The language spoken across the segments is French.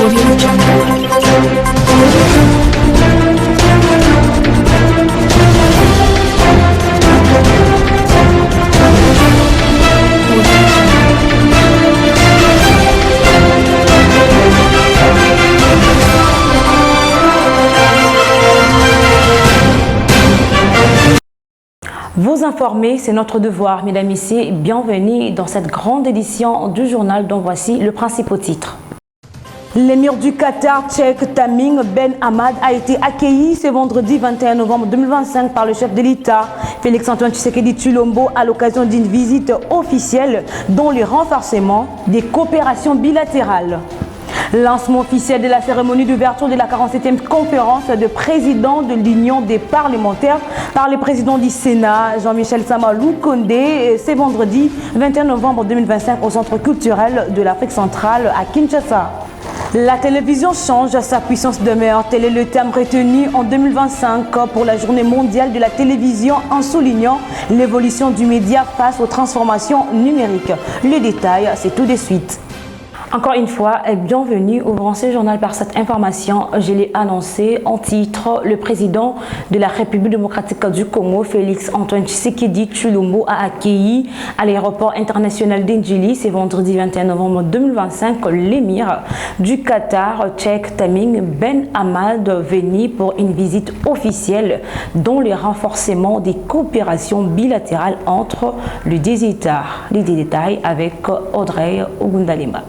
Audio Jungle. Vous informer, c'est notre devoir, mesdames et messieurs. Bienvenue dans cette grande édition du journal dont voici le principal titre. L'émir du Qatar, Sheikh Tamim Ben Hamad, a été accueilli ce vendredi 21 novembre 2025 par le chef de l'État, Félix-Antoine Tshisekedi Tshilombo, à l'occasion d'une visite officielle dont le renforcement des coopérations bilatérales. Lancement officiel de la cérémonie d'ouverture de la 47e conférence de présidents de l'Union des parlementaires par le président du Sénat, Jean-Michel Sama Lukonde, ce vendredi 21 novembre 2025 au Centre culturel de l'Afrique centrale à Kinshasa. La télévision change, sa puissance demeure. Tel est le thème retenu en 2025 pour la journée mondiale de la télévision en soulignant l'évolution du média face aux transformations numériques. Le détail, c'est tout de suite. Encore une fois, bienvenue. Ouvrons ce journal par cette information. Je l'ai annoncé en titre. Le président de la République démocratique du Congo, Félix-Antoine Tshisekedi Tshilombo, a accueilli à l'aéroport international d'Ndjili ce vendredi 21 novembre 2025 l'émir du Qatar, Sheikh Tamim Ben Hamad, venu pour une visite officielle dont le renforcement des coopérations bilatérales entre les deux États. Les détails avec Audrey Ogundalema.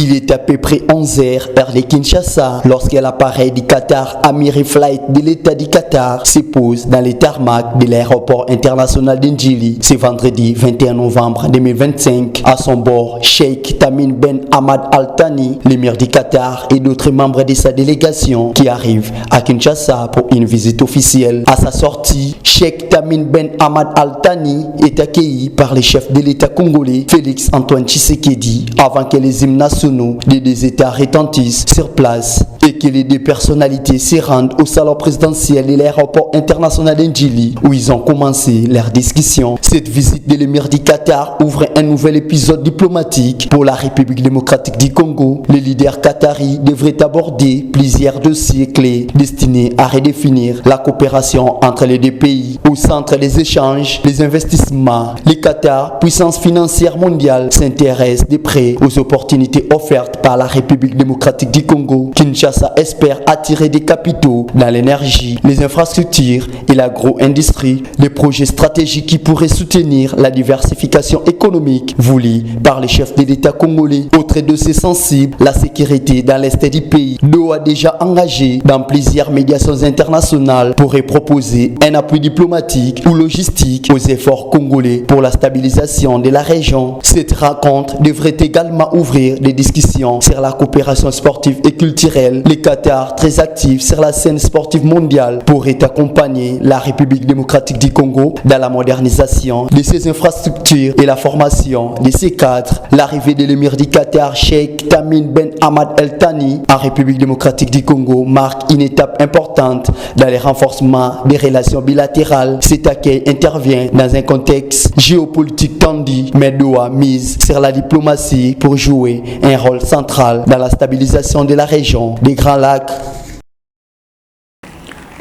Il est à peu près 11h heure de Kinshasa lorsque l'appareil du Qatar Amiri Flight de l'État du Qatar se pose dans les tarmacs de l'aéroport international d'Ndjili ce vendredi 21 novembre 2025. À son bord, Sheikh Tamim Ben Hamad Al Thani, l'émir du Qatar, et d'autres membres de sa délégation qui arrivent à Kinshasa pour une visite officielle. À sa sortie, Sheikh Tamim Ben Hamad Al Thani est accueilli par le chef de l'État congolais Félix-Antoine Tshisekedi avant que les hymnes nationaux des deux États retentissent sur place et que les deux personnalités se rendent au salon présidentiel de l'aéroport international d'Ndjili où ils ont commencé leur discussion. Cette visite de l'émir du Qatar ouvre un nouvel épisode diplomatique pour la République démocratique du Congo. Les leaders qataris devraient aborder plusieurs dossiers clés destinés à redéfinir la coopération entre les deux pays. Au centre des échanges, les investissements, le Qatar, puissance financière mondiale, s'intéresse de près aux opportunités offertes par la République démocratique du Congo. Kinshasa espère attirer des capitaux dans l'énergie, les infrastructures et l'agro-industrie, les projets stratégiques qui pourraient soutenir la diversification économique voulue par les chefs de l'État congolais. Autre dossier sensible, la sécurité dans l'est du pays. L'eau a déjà engagé dans plusieurs médiations internationales pour proposer un appui diplomatique ou logistique aux efforts congolais pour la stabilisation de la région. Cette rencontre devrait également ouvrir des discussions sur la coopération sportive et culturelle. Le Qatar, très actif sur la scène sportive mondiale, pourrait accompagner la République démocratique du Congo dans la modernisation de ses infrastructures et la formation de ses cadres. L'arrivée de l'émir du Qatar, Sheikh Tamim Ben Hamad Al Thani, en République démocratique du Congo, marque une étape importante dans le renforcement des relations bilatérales. Cet accueil intervient dans un contexte géopolitique tendu, mais doit mise sur la diplomatie pour jouer un rôle central dans la stabilisation de la région des Grands Lacs.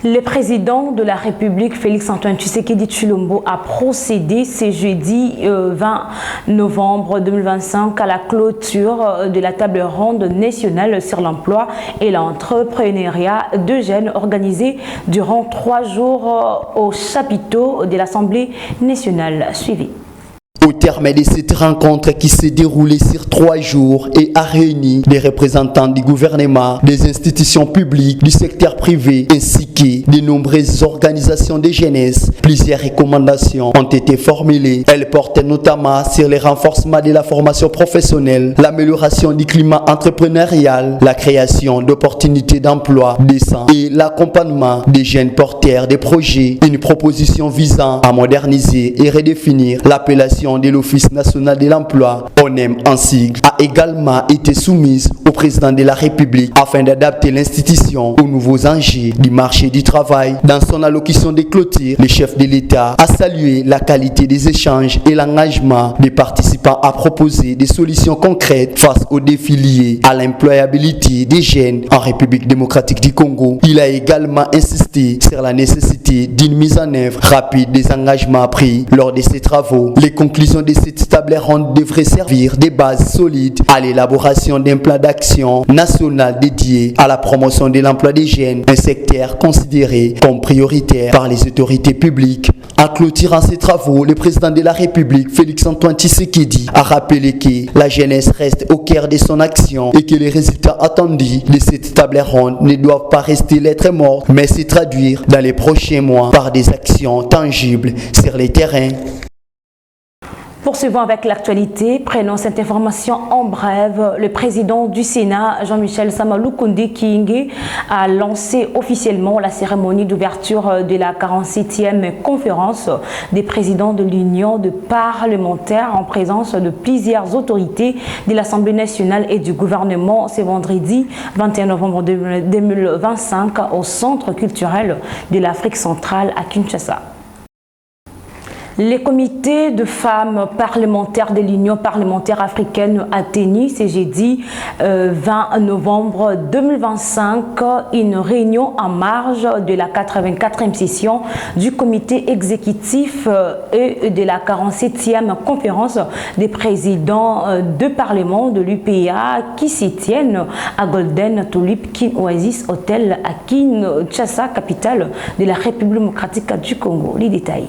Le président de la République, Félix-Antoine Tshisekedi Tshilombo, a procédé ce jeudi 20 novembre 2025 à la clôture de la table ronde nationale sur l'emploi et l'entrepreneuriat de jeunes organisée durant 3 jours au chapiteau de l'Assemblée nationale. Suivez. Au terme de cette rencontre qui s'est déroulée sur 3 jours et a réuni des représentants du gouvernement, des institutions publiques, du secteur privé ainsi que de nombreuses organisations de jeunesse, plusieurs recommandations ont été formulées. Elles portent notamment sur le renforcement de la formation professionnelle, l'amélioration du climat entrepreneurial, la création d'opportunités d'emploi décents et l'accompagnement des jeunes porteurs de projets. Une proposition visant à moderniser et redéfinir l'appellation de l'Office national de l'emploi, ONEM en sigle, a également été soumise au président de la République afin d'adapter l'institution aux nouveaux enjeux du marché du travail. Dans son allocution de clôture, le chef de l'État a salué la qualité des échanges et l'engagement des participants à proposer des solutions concrètes face aux défis liés à l'employabilité des jeunes en République démocratique du Congo. Il a également insisté sur la nécessité d'une mise en œuvre rapide des engagements pris lors de ces travaux. Les conclusions de cette table ronde devraient servir de base solide à l'élaboration d'un plan d'action national dédié à la promotion de l'emploi des jeunes, un secteur considéré comme prioritaire par les autorités publiques. En clôturant ces travaux, le président de la République, Félix-Antoine Tshisekedi, a rappelé que la jeunesse reste au cœur de son action et que les résultats attendus de cette table ronde ne doivent pas rester lettre morte, mais se traduire dans les prochains mois par des actions tangibles sur les terrains. Poursuivons avec l'actualité. Prenons cette information en bref. Le président du Sénat, Jean-Michel Samaloukonde Kyenge, a lancé officiellement la cérémonie d'ouverture de la 47e conférence des présidents de l'Union de parlementaires en présence de plusieurs autorités de l'Assemblée nationale et du gouvernement ce vendredi 21 novembre 2025 au Centre culturel de l'Afrique centrale à Kinshasa. Les comités de femmes parlementaires de l'Union parlementaire africaine a tenu ce jeudi 20 novembre 2025 une réunion en marge de la 84e session du comité exécutif et de la 47e conférence des présidents de parlement de l'UPA qui s'y tiennent à Golden Tulip Kin Oasis Hotel à Kinshasa, capitale de la République démocratique du Congo. Les détails.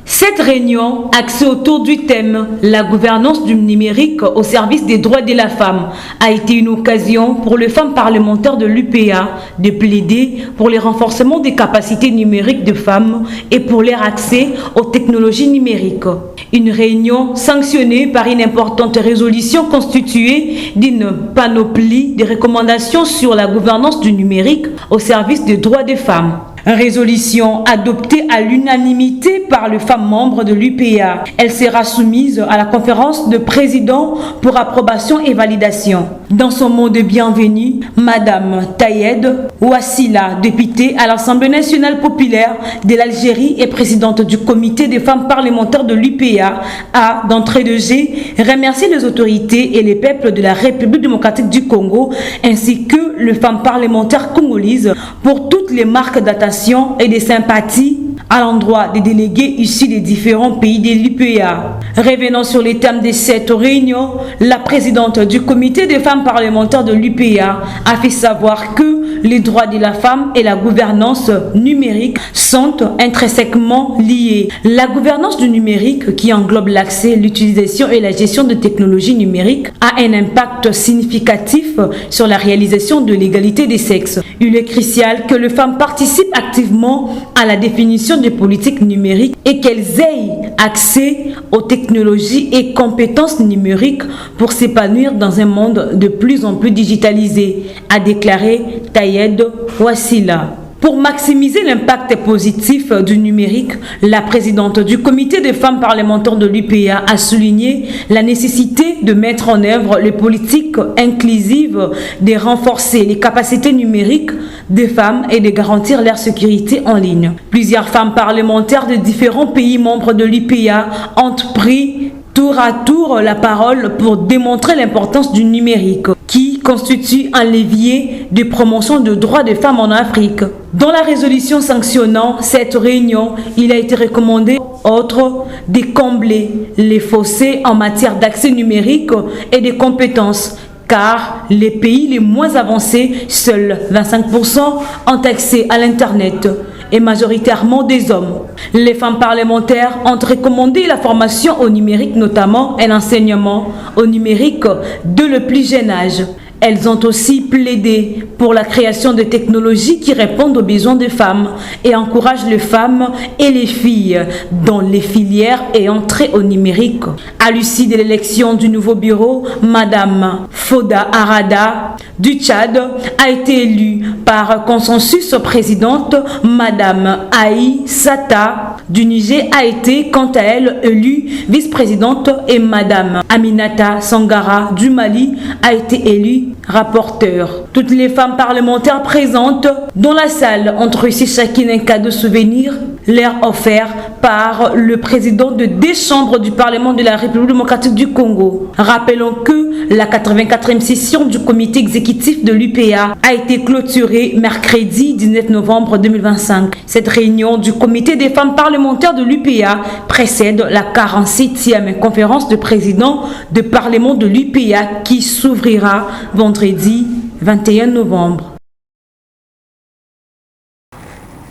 Cette réunion, axée autour du thème « La gouvernance du numérique au service des droits de la femme », a été une occasion pour les femmes parlementaires de l'UPA de plaider pour le renforcement des capacités numériques de femmes et pour leur accès aux technologies numériques. Une réunion sanctionnée par une importante résolution constituée d'une panoplie de recommandations sur la gouvernance du numérique au service des droits des femmes. Une résolution adoptée à l'unanimité par les femmes membres de l'UPA. Elle sera soumise à la conférence de présidents pour approbation et validation. Dans son mot de bienvenue, Madame Tayed Ouassila, députée à l'Assemblée nationale populaire de l'Algérie et présidente du comité des femmes parlementaires de l'UPA, a, d'entrée de jeu, remercié les autorités et les peuples de la République démocratique du Congo, ainsi que les femmes parlementaires congolaises pour toutes les marques d'attention et de sympathie à l'endroit des délégués issus des différents pays de l'UPA. Revenant sur les thèmes de cette réunion, la présidente du comité des femmes parlementaires de l'UPA a fait savoir que les droits de la femme et la gouvernance numérique sont intrinsèquement liés. La gouvernance du numérique, qui englobe l'accès, l'utilisation et la gestion de technologies numériques, a un impact significatif sur la réalisation de l'égalité des sexes. Il est crucial que les femmes participent activement à la définition des politiques numériques et qu'elles aient accès aux technologies et compétences numériques pour s'épanouir dans un monde de plus en plus digitalisé, a déclaré Tayed Ouassila. Pour maximiser l'impact positif du numérique, la présidente du comité des femmes parlementaires de l'UPA a souligné la nécessité de mettre en œuvre les politiques inclusives, de renforcer les capacités numériques des femmes et de garantir leur sécurité en ligne. Plusieurs femmes parlementaires de différents pays membres de l'UPA ont pris tour à tour la parole pour démontrer l'importance du numérique, qui constitue un levier de promotion des droits des femmes en Afrique. Dans la résolution sanctionnant cette réunion, il a été recommandé, outre de combler les fossés en matière d'accès numérique et de compétences, car les pays les moins avancés, seuls 25% ont accès à l'Internet, et majoritairement des hommes. Les femmes parlementaires ont recommandé la formation au numérique, notamment un enseignement au numérique dès le plus jeune âge. Elles ont aussi plaidé pour la création de technologies qui répondent aux besoins des femmes et encouragent les femmes et les filles dans les filières et entrées au numérique. À l'issue de l'élection du nouveau bureau, Madame Foda Arada du Tchad a été élue par consensus présidente. Madame Aï Sata du Niger a été quant à elle élue vice-présidente et Madame Aminata Sangara du Mali a été élue rapporteur. Toutes les femmes parlementaires présentes dans la salle ont reçu chacune un cadeau souvenir leur offert par le président de deux chambres du Parlement de la République démocratique du Congo. Rappelons que la 84e session du comité exécutif de l'UPA a été clôturée mercredi 19 novembre 2025. Cette réunion du comité des femmes parlementaires de l'UPA précède la 47e conférence de présidents de Parlement de l'UPA qui s'ouvrira vendredi 21 novembre.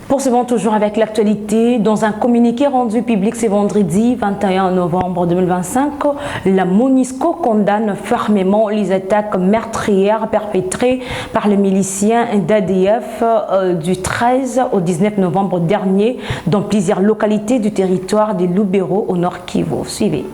Poursuivons toujours avec l'actualité. Dans un communiqué rendu public ce vendredi 21 novembre 2025, la MONUSCO condamne fermement les attaques meurtrières perpétrées par les miliciens d'ADF du 13 au 19 novembre dernier dans plusieurs localités du territoire des Lubero au nord Kivu. Suivez.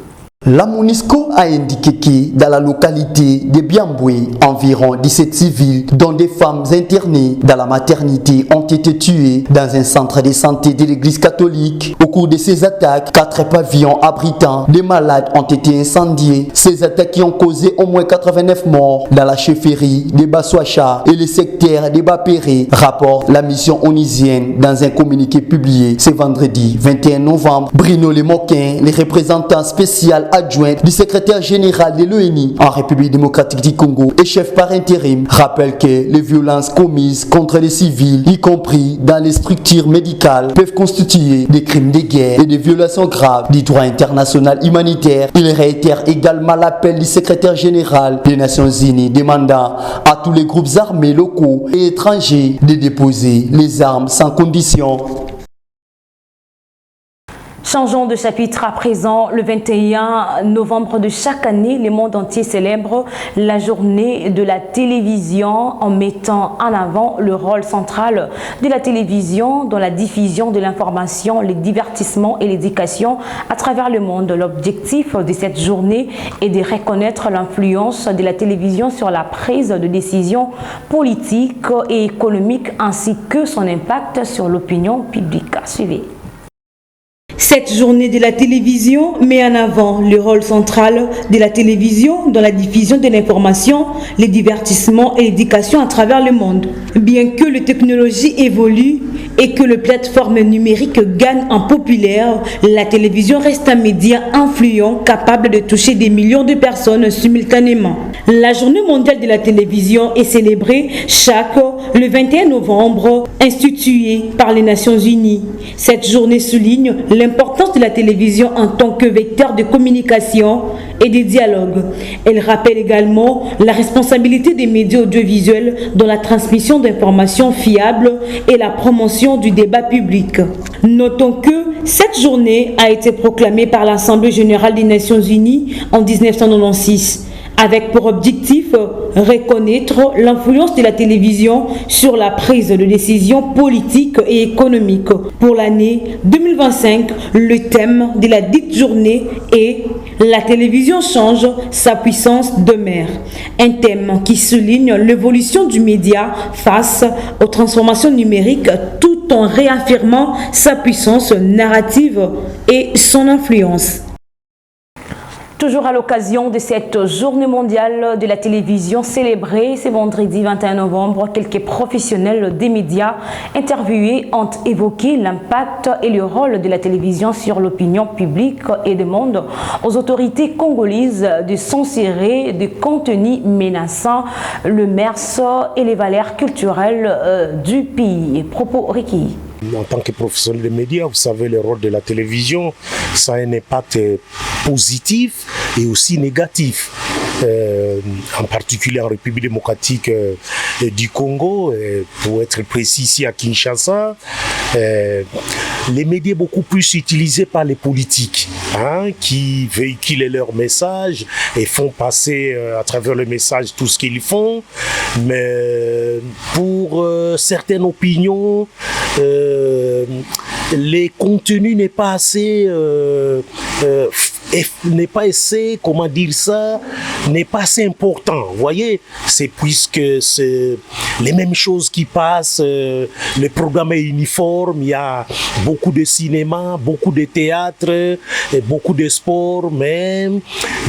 La MONUSCO a indiqué que dans la localité de Biambwe, environ 17 civils, dont des femmes internées dans la maternité, ont été tués dans un centre de santé de l'église catholique. Au cours de ces attaques, 4 pavillons abritant des malades ont été incendiés. Ces attaques qui ont causé au moins 89 morts dans la chefferie de Baswacha et le secteur de Bapéré, rapporte la mission onusienne dans un communiqué publié ce vendredi 21 novembre. Bruno Lemoquin, le représentant spécial adjoint du secrétaire général de l'ONU en République démocratique du Congo et chef par intérim, rappelle que les violences commises contre les civils, y compris dans les structures médicales, peuvent constituer des crimes de guerre et des violations graves du droit international humanitaire. Il réitère également l'appel du secrétaire général des Nations Unies demandant à tous les groupes armés locaux et étrangers de déposer les armes sans condition. Changeons de chapitre à présent. Le 21 novembre de chaque année, le monde entier célèbre la journée de la télévision en mettant en avant le rôle central de la télévision dans la diffusion de l'information, le divertissement et l'éducation à travers le monde. L'objectif de cette journée est de reconnaître l'influence de la télévision sur la prise de décision politique et économique ainsi que son impact sur l'opinion publique. Suivez. Cette journée de la télévision met en avant le rôle central de la télévision dans la diffusion de l'information, le divertissement et l'éducation à travers le monde. Bien que les technologies évoluent et que les plateformes numériques gagnent en populaire, la télévision reste un média influent capable de toucher des millions de personnes simultanément. La journée mondiale de la télévision est célébrée le 21 novembre, instituée par les Nations Unies. Cette journée souligne l'importance de la télévision en tant que vecteur de communication et de dialogue. Elle rappelle également la responsabilité des médias audiovisuels dans la transmission d'informations fiables et la promotion du débat public. Notons que cette journée a été proclamée par l'Assemblée générale des Nations Unies en 1996. Avec pour objectif reconnaître l'influence de la télévision sur la prise de décision politique et économique. Pour l'année 2025, le thème de la dite journée est « La télévision change, sa puissance demeure ». Un thème qui souligne l'évolution du média face aux transformations numériques tout en réaffirmant sa puissance narrative et son influence. Toujours à l'occasion de cette journée mondiale de la télévision célébrée ce vendredi 21 novembre, quelques professionnels des médias interviewés ont évoqué l'impact et le rôle de la télévision sur l'opinion publique et demandent aux autorités congolaises de censurer des contenus menaçant le mœurs et les valeurs culturelles du pays. Propos recueillis. En tant que professionnel de médias, vous savez, le rôle de la télévision, ça a un impact positif et aussi négatif. En particulier en République démocratique du Congo, pour être précis ici à Kinshasa, les médias beaucoup plus utilisés par les politiques, qui véhiculent leurs messages et font passer à travers le message tout ce qu'ils font, mais pour certaines opinions, les contenus n'est pas assez n'est pas assez, comment dire ça, n'est pas assez important. Vous voyez, c'est puisque c'est les mêmes choses qui passent, le programme est uniforme, il y a beaucoup de cinéma, beaucoup de théâtre, beaucoup de sport, mais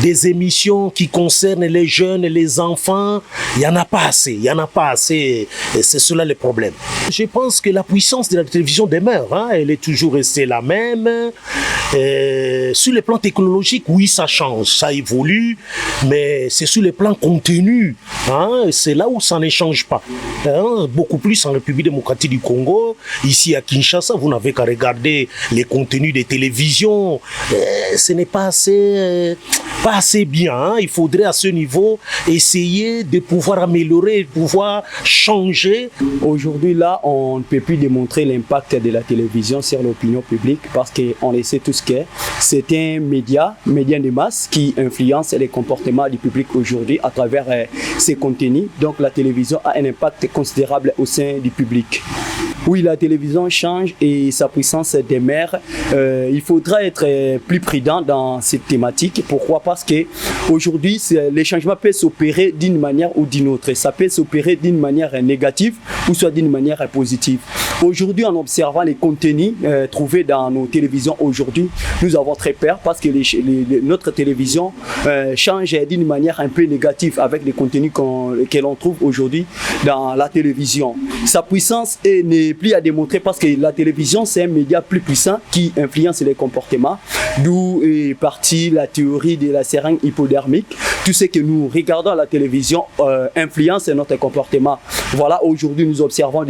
des émissions qui concernent les jeunes et les enfants, il n'y en a pas assez, il n'y en a pas assez, c'est cela le problème. Je pense que la puissance de la télévision demeure, hein, elle est toujours restée la même. Sur le plan technologique, oui, ça change, ça évolue, mais c'est sur le plan contenu, hein, c'est là où ça ne change pas. Hein, beaucoup plus en République démocratique du Congo, ici à Kinshasa, vous n'avez qu'à regarder les contenus des télévisions, ce n'est pas assez bien. Hein. Il faudrait à ce niveau essayer de pouvoir améliorer, de pouvoir changer. Aujourd'hui, là, on ne peut plus démontrer l'impact de la télévision sur l'opinion publique parce qu'on le sait tous que c'est un média de masse qui influence les comportements du public aujourd'hui à travers ses contenus. Donc la télévision a un impact considérable au sein du public. Oui, la télévision change et sa puissance demeure. Il faudra être plus prudent dans cette thématique. Pourquoi? Parce qu'aujourd'hui, les changements peuvent s'opérer d'une manière ou d'une autre. Ça peut s'opérer d'une manière négative ou soit d'une manière positive. Aujourd'hui, en observant les contenus trouvés dans nos télévisions aujourd'hui, nous avons très peur parce que notre télévision change d'une manière un peu négative avec les contenus que l'on trouve aujourd'hui dans la télévision. Sa puissance n'est plus à démontrer parce que la télévision, c'est un média plus puissant qui influence les comportements, d'où est partie la théorie de la seringue hypodermique. Tout ce que nous regardons à la télévision influence notre comportement. Voilà, aujourd'hui, nous observons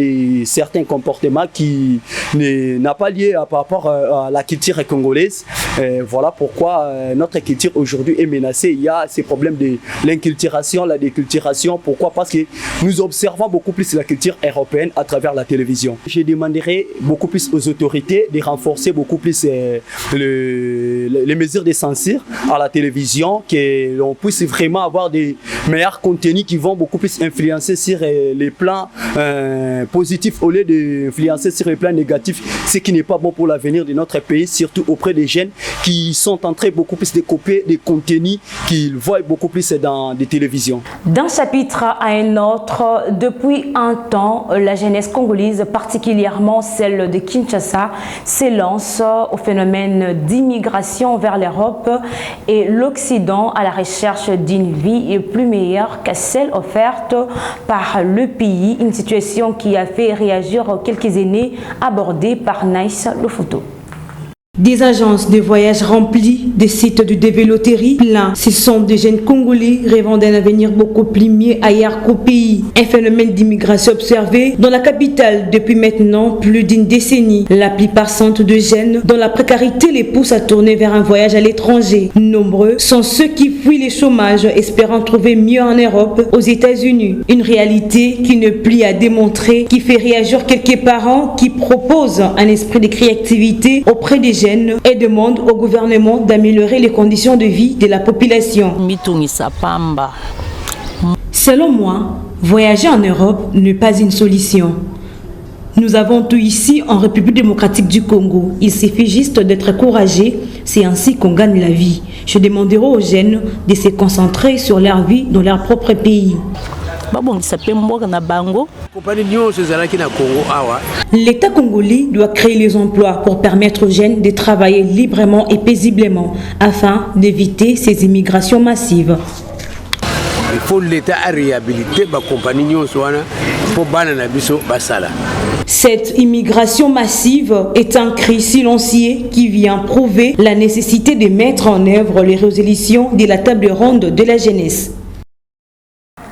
certains comportements qui n'ont pas lié par rapport à la culture congolaise. Voilà pourquoi notre culture aujourd'hui est menacée. Il y a ces problèmes de l'inculturation, la déculturation. Pourquoi? Parce que nous observons beaucoup plus la culture européenne à travers la télévision. Je demanderai beaucoup plus aux autorités de renforcer beaucoup plus les mesures de censure à la télévision, que l'on puisse vraiment avoir des meilleurs contenus qui vont beaucoup plus influencer sur les plans positifs au lieu d'influencer sur les plans négatifs, ce qui n'est pas bon pour l'avenir de notre pays, surtout auprès des jeunes qui sont en train beaucoup plus de copier des contenus qu'ils voient beaucoup plus dans des télévisions. D'un chapitre à un autre, depuis un temps, la jeunesse congolaise, particulièrement celle de Kinshasa, s'élance au phénomène d'immigration vers l'Europe et l'Occident à la recherche d'une vie plus meilleure que celle offerte par le pays, une situation qui a fait réagir quelques années abordée par Nice Lofoto. Des agences de voyage remplies, des sites de dévéloterie pleins. Ce sont des jeunes Congolais rêvant d'un avenir beaucoup plus mieux ailleurs qu'au pays. Un phénomène d'immigration observé dans la capitale depuis maintenant plus d'une décennie. La plupart sont de jeunes dont la précarité les pousse à tourner vers un voyage à l'étranger. Nombreux sont ceux qui fuient le chômage espérant trouver mieux en Europe, aux États-Unis. Une réalité qui ne plie à démontrer, qui fait réagir quelques parents qui proposent un esprit de créativité auprès des jeunes et demande au gouvernement d'améliorer les conditions de vie de la population. Selon moi, voyager en Europe n'est pas une solution. Nous avons tout ici en République démocratique du Congo. Il suffit juste d'être courageux, c'est ainsi qu'on gagne la vie. Je demanderai aux jeunes de se concentrer sur leur vie dans leur propre pays. L'État congolais doit créer les emplois pour permettre aux jeunes de travailler librement et paisiblement afin d'éviter ces immigrations massives. Il faut l'État réhabiliter la compagnie pour Cette immigration massive est un cri silencieux qui vient prouver la nécessité de mettre en œuvre les résolutions de la table ronde de la jeunesse.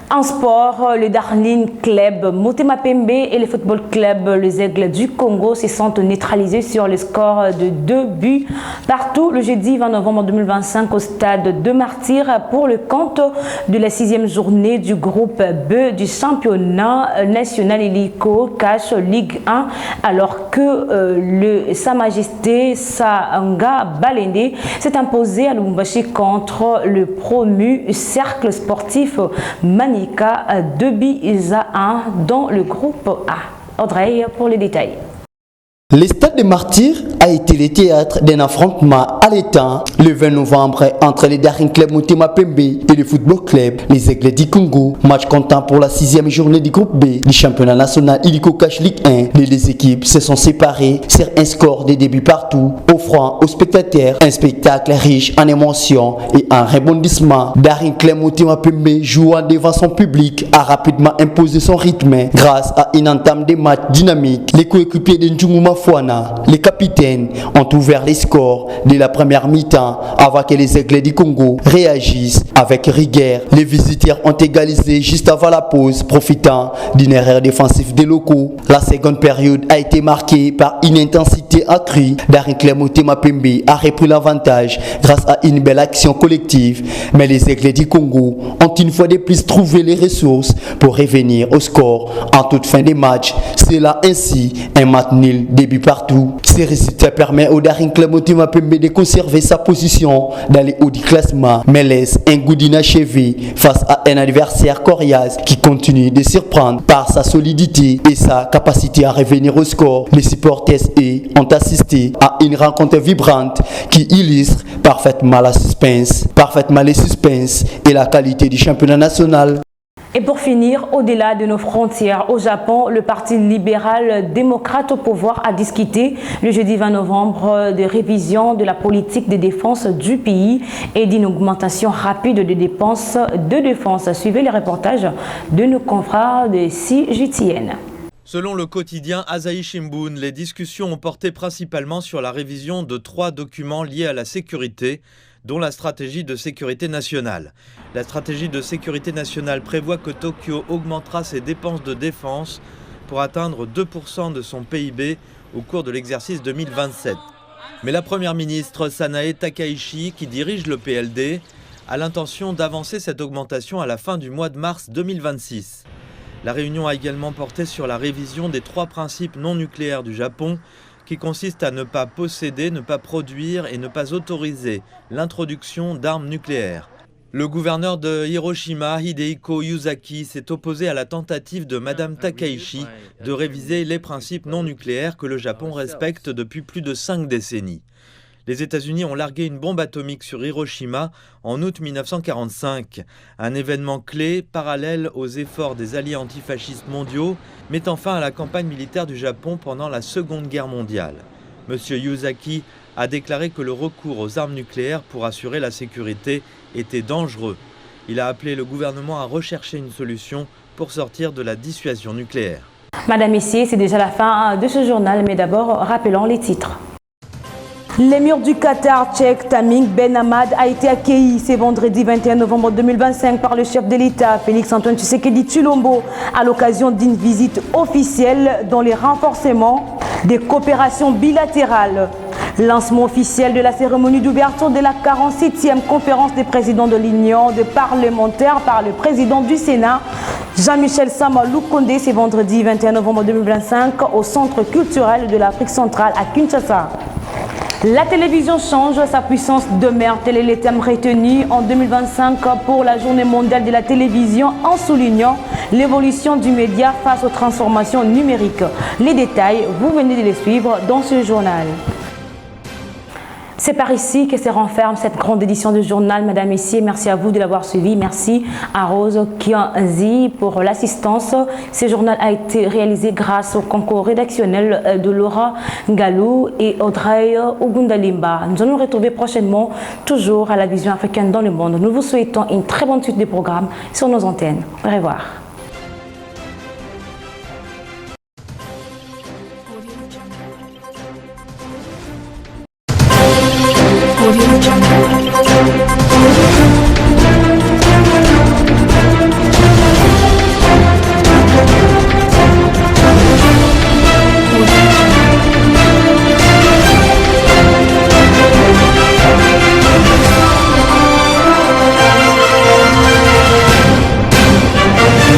En sport, le Darling Club Motema Pembe et le Football Club Les Aigles du Congo se sont neutralisés sur le score de 2 buts partout le jeudi 20 novembre 2025 au stade de Martyrs pour le compte de la 6e journée du groupe B du championnat national hélico Cash Ligue 1, alors que le Sa Majesté Sanga Balende s'est imposé à Lubumbashi contre le promu Cercle Sportif Manika 2 buts à 1 dans le groupe A. Audrey pour les détails. Le stade des Martyrs a a été le théâtre d'un affrontement allétant le 20 novembre entre les Daring Club Motema Pembe et le Football Club Les Aigles du Congo. Match comptant pour la 6e journée du groupe B du championnat national Illico Cash Ligue 1. Les deux équipes se sont séparées sur un score de début partout, offrant aux spectateurs un spectacle riche en émotions et en rebondissements. Daring Club Motema Pembe, jouant devant son public, a rapidement imposé son rythme grâce à une entame de match dynamique. Les coéquipiers de Njungu Mafuana, les capitaines, ont ouvert les scores dès la première mi-temps avant que les Aigles du Congo réagissent avec rigueur. Les visiteurs ont égalisé juste avant la pause, profitant d'une erreur défensive des locaux. La seconde période a été marquée par une intensité accrue. Daring Club Motema Pembe a repris l'avantage grâce à une belle action collective, mais les Aigles du Congo ont une fois de plus trouvé les ressources pour revenir au score en toute fin de match. C'est là ainsi un match nul début partout. Ce résultat permet au Daring Club Motema Pembe de conserver sa position dans les hauts du classement, mais laisse un goût d'inachevé face à un adversaire coriace qui continue de surprendre par sa solidité et sa capacité à revenir au score. Les supporters ont assisté à une rencontre vibrante qui illustre parfaitement les suspens et la qualité du championnat national. Et pour finir, au-delà de nos frontières, au Japon, le Parti libéral démocrate au pouvoir a discuté le jeudi 20 novembre de révision de la politique de défense du pays et d'une augmentation rapide des dépenses de défense. Suivez les reportages de nos confrères de CGTN. Selon le quotidien Asahi Shimbun, les discussions ont porté principalement sur la révision de 3 documents liés à la sécurité, dont la stratégie de sécurité nationale. La stratégie de sécurité nationale prévoit que Tokyo augmentera ses dépenses de défense pour atteindre 2% de son PIB au cours de l'exercice 2027. Mais la première ministre Sanae Takaichi, qui dirige le PLD, a l'intention d'avancer cette augmentation à la fin du mois de mars 2026. La réunion a également porté sur la révision des 3 principes non nucléaires du Japon, qui consiste à ne pas posséder, ne pas produire et ne pas autoriser l'introduction d'armes nucléaires. Le gouverneur de Hiroshima, Hidehiko Yuzaki, s'est opposé à la tentative de Madame Takaichi de réviser les principes non nucléaires que le Japon respecte depuis plus de 5 décennies. Les États-Unis ont largué une bombe atomique sur Hiroshima en août 1945, un événement clé parallèle aux efforts des alliés antifascistes mondiaux, mettant fin à la campagne militaire du Japon pendant la Seconde Guerre mondiale. M. Yuzaki a déclaré que le recours aux armes nucléaires pour assurer la sécurité était dangereux. Il a appelé le gouvernement à rechercher une solution pour sortir de la dissuasion nucléaire. Madame, Messieurs, c'est déjà la fin de ce journal, mais d'abord, rappelons les titres. L'émir du Qatar, Sheikh Tamim Ben Hamad, a été accueilli ce vendredi 21 novembre 2025 par le chef de l'État, Félix-Antoine Tshisekedi Tshilombo, à l'occasion d'une visite officielle dans les renforcements des coopérations bilatérales. Lancement officiel de la cérémonie d'ouverture de la 47e conférence des présidents de l'Union des parlementaires par le président du Sénat, Jean-Michel Sama Lukonde, ce vendredi 21 novembre 2025 au Centre culturel de l'Afrique centrale à Kinshasa. La télévision change, sa puissance demeure. Tel est le thème retenu en 2025 pour la journée mondiale de la télévision en soulignant l'évolution du média face aux transformations numériques. Les détails, vous venez de les suivre dans ce journal. C'est par ici que se renferme cette grande édition du journal. Mesdames, Messieurs, merci à vous de l'avoir suivi. Merci à Rose Kianzi pour l'assistance. Ce journal a été réalisé grâce au concours rédactionnel de Laura Galou et Audrey Ogundalimba. Nous allons nous retrouver prochainement, toujours à la vision africaine dans le monde. Nous vous souhaitons une très bonne suite de programmes sur nos antennes. Au revoir. Audio Jungle.